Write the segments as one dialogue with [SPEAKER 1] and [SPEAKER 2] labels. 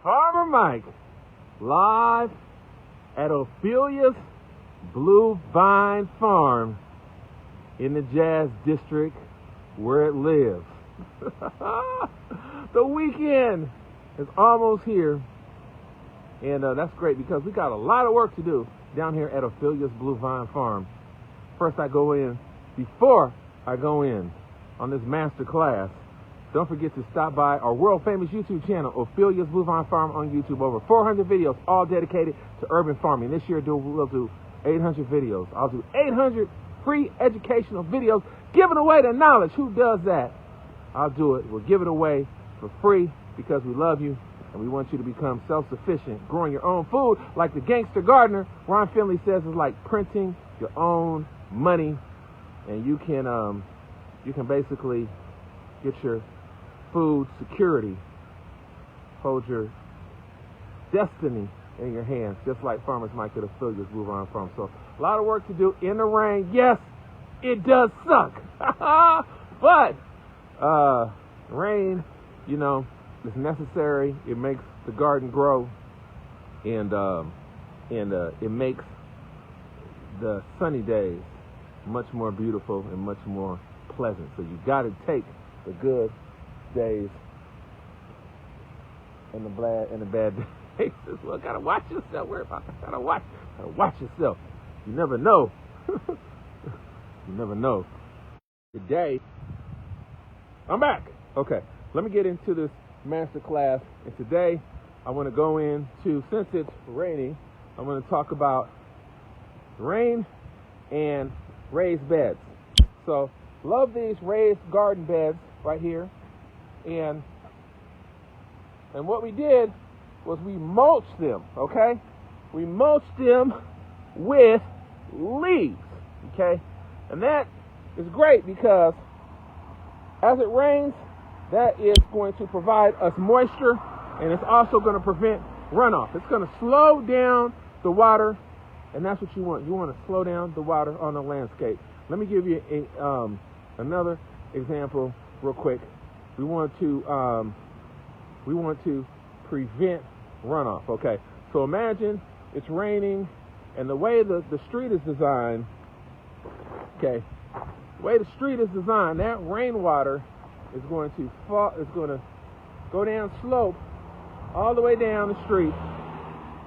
[SPEAKER 1] Farmer Mike, live at Ophelia's Blue Vine Farm in the Jazz District where it lives. The weekend is almost here, and that's great because we got a lot of work to do down here at Ophelia's Blue Vine Farm. First, before I go in on this master class, don't forget to stop by our world-famous YouTube channel, Ophelia's Blue Vine Farm on YouTube. Over 400 videos, all dedicated to urban farming. This year, we'll do 800 videos. I'll do 800 free educational videos giving away the knowledge. Who does that? I'll do it. We'll give it away for free because we love you and we want you to become self-sufficient, growing your own food like the gangster gardener. Ron Finley says it's like printing your own money, and you can basically get your food security, hold your destiny in your hands, just like Farmers Market at Ophelia's Blue Vine Farm. So a lot of work to do in the rain. Yes, it does suck, but rain, is necessary. It makes the garden grow, and it makes the sunny days much more beautiful and much more pleasant. So you got to take the good days and the bad days as well. Gotta watch yourself. Gotta watch yourself. You never know. You never know. Today, I'm back. Okay, let me get into this master class. And today, I want to go into, since it's rainy, I'm going to talk about rain and raised beds. So, love these raised garden beds right here. And what we did was we mulched them, okay? We mulched them with leaves, okay? And that is great because as it rains, that is going to provide us moisture, and it's also going to prevent runoff. It's going to slow down the water, and that's what you want. You want to slow down the water on the landscape. Let me give you another example real quick. We want to prevent runoff. Okay, so imagine it's raining, and the way the street is designed, that rainwater is going to fall. It's going to go down slope all the way down the street,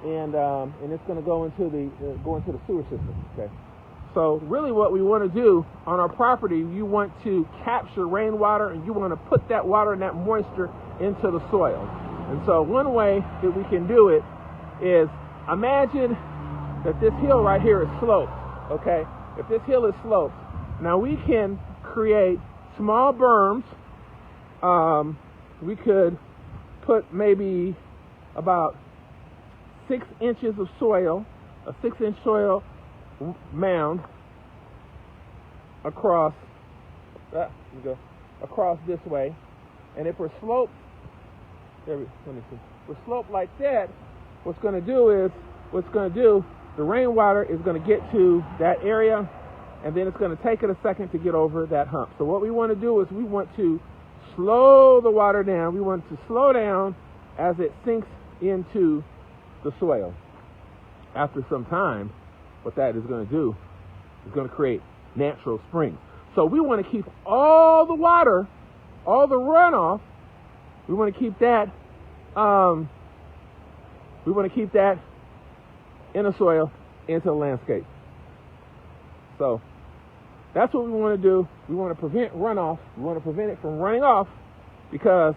[SPEAKER 1] and it's going to go into the sewer system. Okay. So really what we want to do on our property, you want to capture rainwater, and you want to put that water and that moisture into the soil. And so one way that we can do it is, imagine that this hill right here is sloped, okay? If this hill is sloped, now we can create small berms. We could put maybe about 6 inches of soil, a 6-inch soil mound across this way, and if we're sloped, we're sloped like that, the rainwater is going to get to that area, and then it's going to take it a second to get over that hump. So what we want to do is we want to slow the water down. We want to slow down as it sinks into the soil. After some time, what that is going to do is going to create natural springs. So we want to keep all the water, all the runoff, we want to keep that in the soil, into the landscape. So that's what we want to do. We want to prevent runoff. We want to prevent it from running off, because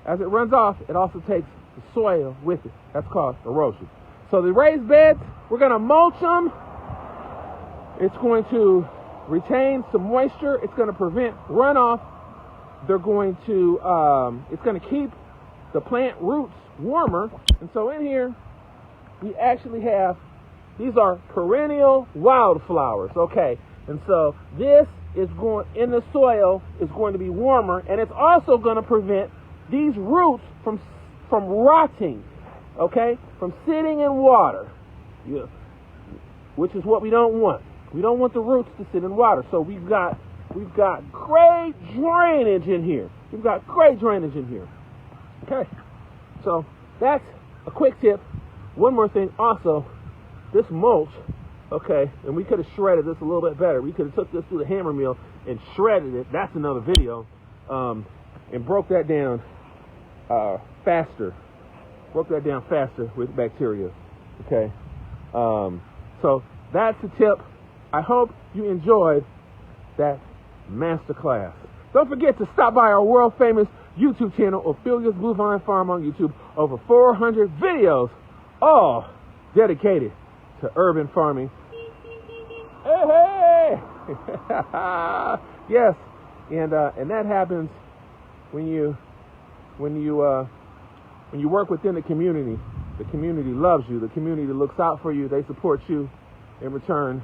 [SPEAKER 1] as it runs off, it also takes the soil with it. That's called erosion. So the raised beds, we're going to mulch them. It's going to retain some moisture. It's going to prevent runoff. It's going to keep the plant roots warmer. And so in here, we actually have, these are perennial wildflowers, okay? And so this is in the soil is going to be warmer, and it's also going to prevent these roots from rotting, okay? From sitting in water, which is what we don't want. We don't want the roots to sit in water. So we've got great drainage in here. Okay. So that's a quick tip. One more thing also, this mulch, okay, and we could have shredded this a little bit better. We could have took this through the hammer mill and shredded it. That's another video. And broke that down faster. Broke that down faster with bacteria. Okay. So that's the tip. I hope you enjoyed that masterclass. Don't forget to stop by our world famous YouTube channel, Ophelia's Blue Vine Farm on YouTube. Over 400 videos, all dedicated to urban farming. Hey! Yes, and that happens when you work within the community. The community loves you. The community looks out for you. They support you. In return,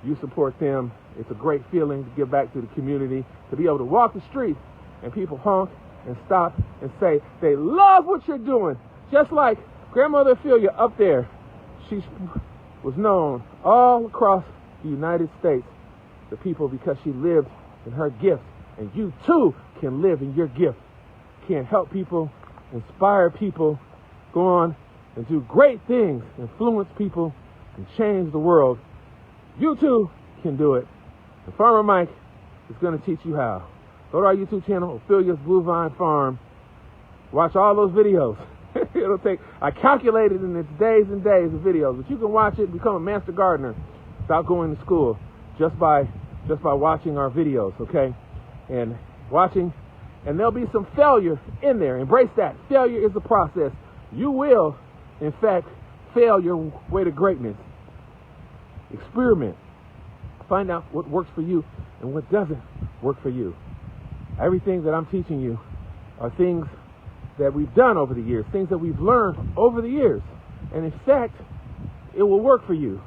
[SPEAKER 1] you support them. It's a great feeling to give back to the community, to be able to walk the street and people honk and stop and say they love what you're doing. Just like Grandmother Ophelia up there, she was known all across the United States, the people, because she lived in her gift. And you too can live in your gift. Can help people, inspire people, go on and do great things, influence people, and change the world. You too can do it. And Farmer Mike is going to teach you how. Go to our YouTube channel, Ophelia's Blue Vine Farm. Watch all those videos. It'll take, I calculated in its days and days of videos, but you can watch it and become a master gardener without going to school, just by watching our videos, okay? And watching, and there'll be some failure in there. Embrace that. Failure is the process. You will, in fact, fail your way to greatness. Experiment. Find out what works for you and what doesn't work for you. Everything that I'm teaching you are things that we've done over the years, things that we've learned over the years. And in fact, it will work for you.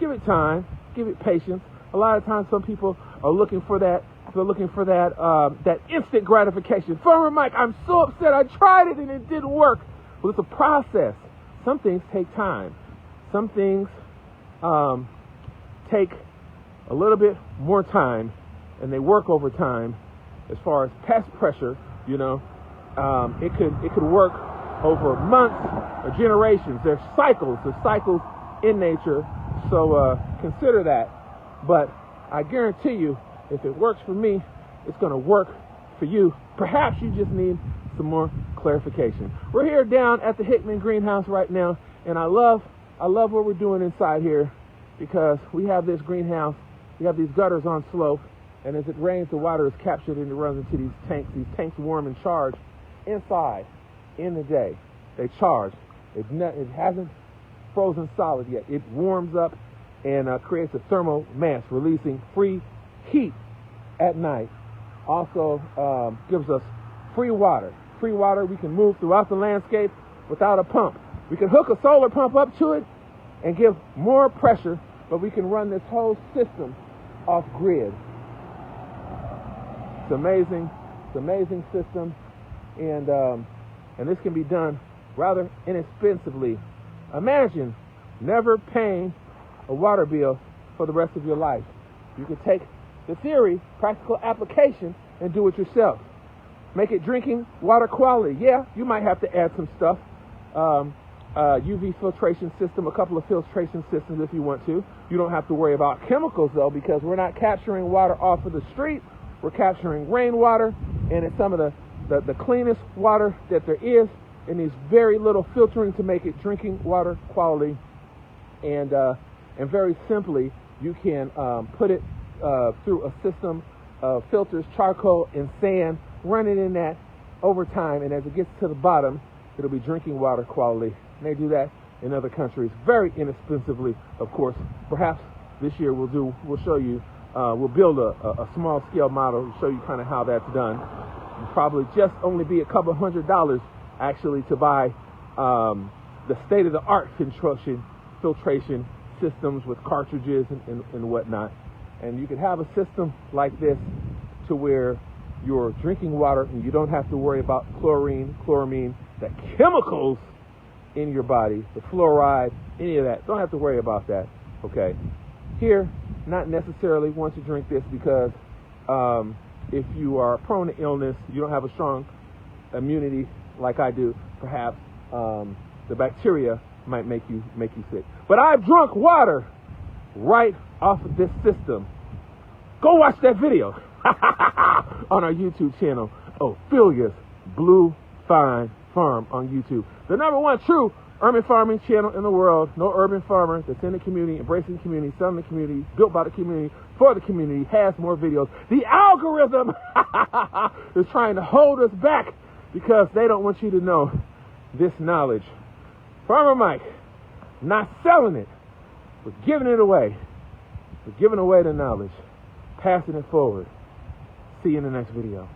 [SPEAKER 1] Give it time. Give it patience. A lot of times some people are looking for that. They're looking for that instant gratification. Farmer Mike, I'm so upset. I tried it and it didn't work. Well, it's a process. Some things take time. Some things take a little bit more time, and they work over time. As far as pest pressure, you know, it could work over months or generations. There's cycles in nature. So consider that. But I guarantee you, if it works for me, it's going to work for you. Perhaps you just need some more clarification. We're here down at the Hickman greenhouse right now, and I love what we're doing inside here, because we have this greenhouse, we have these gutters on slope, and as it rains, the water is captured and it runs into these tanks. These tanks warm and charge inside in the day. They charge. It hasn't frozen solid yet. It warms up and creates a thermal mass, releasing free heat at night. Also gives us free water. Free water we can move throughout the landscape without a pump. We can hook a solar pump up to it and give more pressure, but we can run this whole system off grid. It's amazing. It's an amazing system, and this can be done rather inexpensively. Imagine never paying a water bill for the rest of your life. You can take the theory, practical application, and do it yourself. Make it drinking water quality. Yeah, you might have to add some stuff. UV filtration system, a couple of filtration systems if you want to. You don't have to worry about chemicals, though, because we're not capturing water off of the street. We're capturing rainwater, and it's some of the cleanest water that there is, and needs very little filtering to make it drinking water quality. And very simply, you can put it through a system of filters, charcoal, and sand, run it in that over time, and as it gets to the bottom, it'll be drinking water quality. And they do that in other countries very inexpensively, of course. Perhaps this year we'll show you, we'll build a small scale model to show you kind of how that's done. It'll probably just only be a couple $100 actually to buy the state-of-the-art filtration systems with cartridges and whatnot. And you can have a system like this to where you're drinking water and you don't have to worry about chlorine, chloramine, the chemicals in your body, the fluoride, any of that. Don't have to worry about that, okay? Here, not necessarily want to drink this because if you are prone to illness, you don't have a strong immunity like I do, perhaps the bacteria might make you sick. But I've drunk water right off of this system. Go watch that video on our YouTube channel, Ophelia's Blue Fine Farm on YouTube. The #1 true urban farming channel in the world. No urban farmer that's in the community, embracing the community, selling the community, built by the community, for the community, has more videos. The algorithm is trying to hold us back because they don't want you to know this knowledge. Farmer Mike, not selling it, but giving it away. We're giving away the knowledge, passing it forward. See you in the next video.